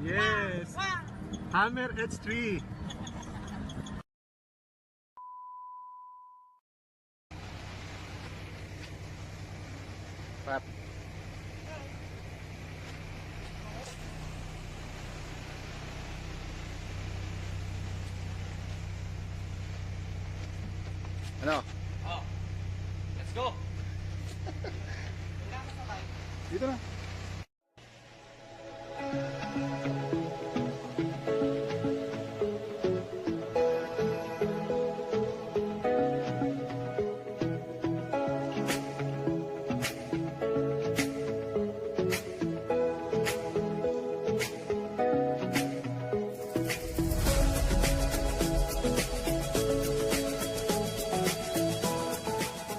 Yes. Hammer H3. Pap. Ano? Oh. Let's go. Dito na.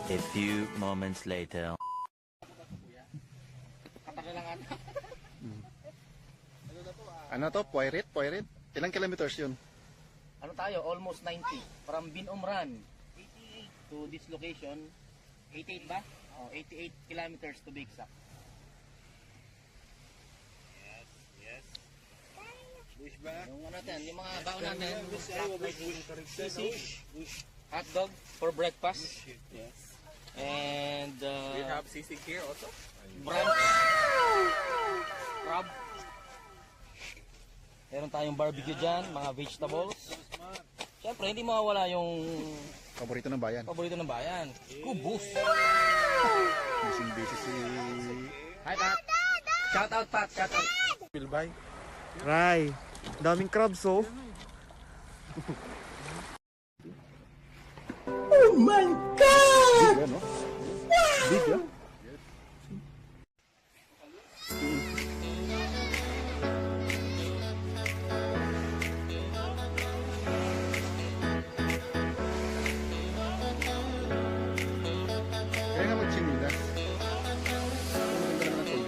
A few moments later. Ano to? Poirit? Poirit? Ilang kilometers yun? Ano tayo? Almost 90. From Binomran, 88 to this location. 88 ba? Oh, 88 kilometers to be exact. Yes. Bush ba? Yung ano natin, yung mga baon natin. Sisig, hot dog for breakfast. Yes. And We have sisig here also. brunch. Crab. Meron tayong barbecue dyan, mga vegetables. Siyempre, hindi mawawala yung Paborito ng bayan. paborito ng bayan. Kubus. Busy si... Hi, Pat. Shout out, Pat. Shout out. Pilbay. Ray, daming crabs oh. Big, ano? Big, ah. Kaya nga magchinilas. Ang ganda naman ng tubig.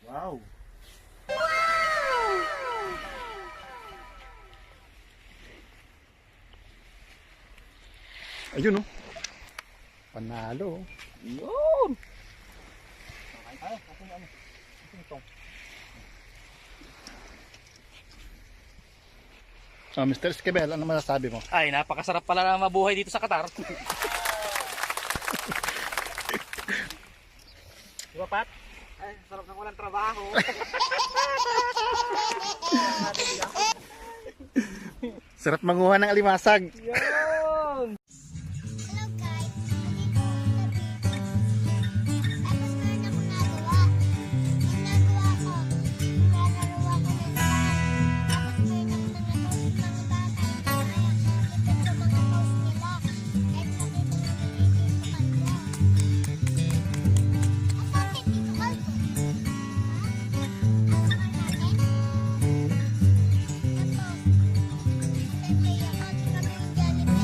Wow! Ayun oh. Panalo. Yun! Ay, ako ano? Ito. So, Mr. Esquivel, ano masasabi mo? Ay, napakasarap pala na mabuhay dito sa Qatar. Di ba, Pat? Ay, sarap na walang trabaho. Sarap manguha ng alimasag. Yun! Hello guys, nandito ako sa beach. Tapos meron akong nagawa. Yung nagawa ko, nilalaro ako nila. Tapos meron ako nanonood ng tatay. Kaya nakikita ko mga post nila. Kahit nakita ko dito kanila. Ang bakit dito kalbo? Ito. Ito.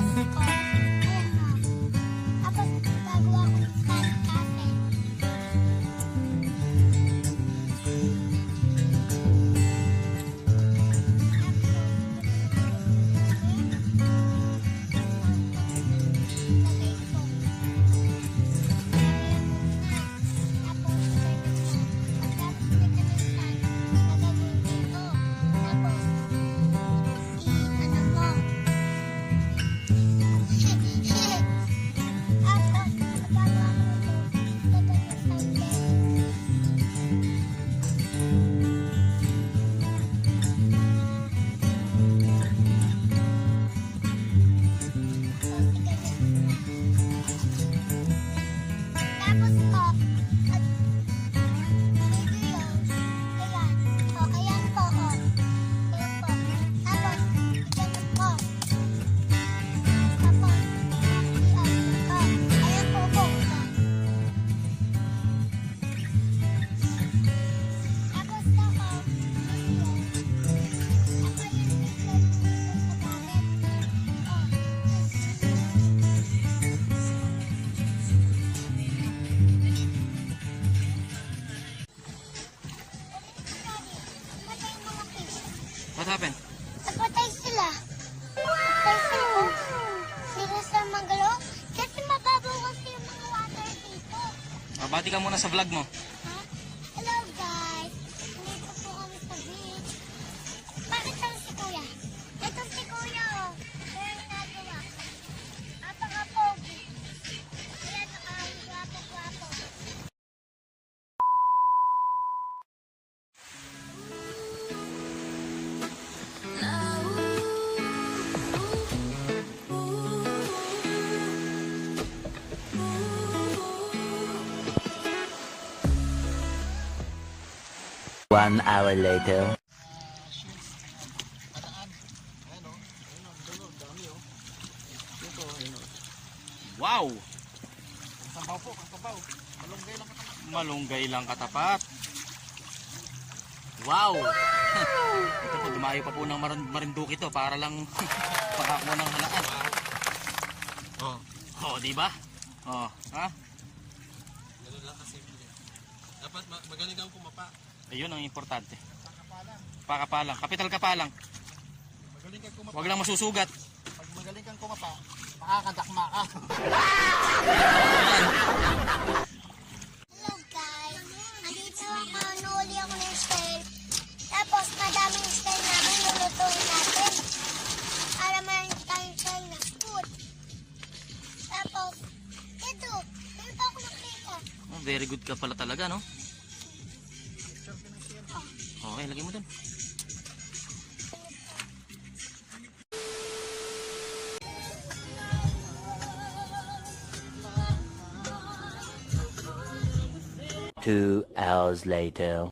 What happened? Napatay sila. Napatay sila. Sila sa Magalo. Kasi mababaw kasi yung mga water dito. Bati ka muna sa vlog mo. Ha? Hello guys. Dito po kami sa beach. Bakit lang si Kuya? Ito si Kuya oh. Kaya ginagawa. Napaka-pogi. Kaya nakahagwapo-gwapo. One hour later. Wow! Malunggay lang katapat. Wow! Ito po, dumayo pa po ng Marinduque to para lang makakuha ng halaan. Oh, di ba? Oh, ha? Ganun lang kasi. Dapat magaling kang kumapa. Ayun ang importante. Pakapalang. Kapital kapalang. Magaling kang kumapa. Huwag lang masusugat. Pag magaling kang kumapa, makakadakma ka. Hello guys. Andito ako. Nuli ako ng style. Tapos madaming style namin lulutuin natin. Para meron tayong China food. Tapos, ito. Meron pa ako nakita. Oh, very good ka pala talaga, no? Okay, lagay mo dun. Two hours later.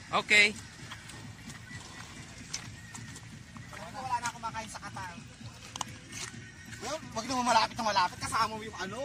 Okay. Wala na akong makain sa Qatar. Well, wag naman malapit na malapit. Kasama mo yung ano.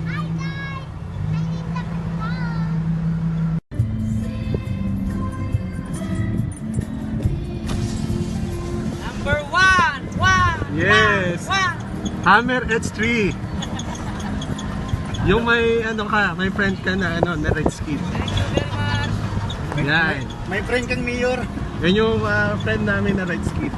Hi guys! Nandito ka. Number one! Yes! Hammer H3. Yung may ano ka, may friend ka na ano, na red skin. Thank you very much! Yan. May friend kang mayor. Yan yung friend namin na red skin.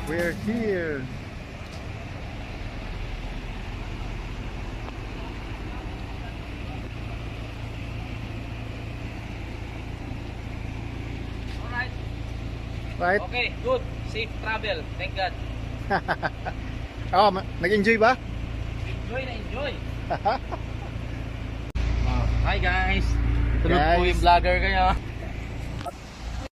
We're here. Alright. Right? Okay, good. Safe travel. Thank God. Oh, nag-enjoy ba? Enjoy na enjoy. Hi guys. Tulog po Guys. yung vlogger kayo.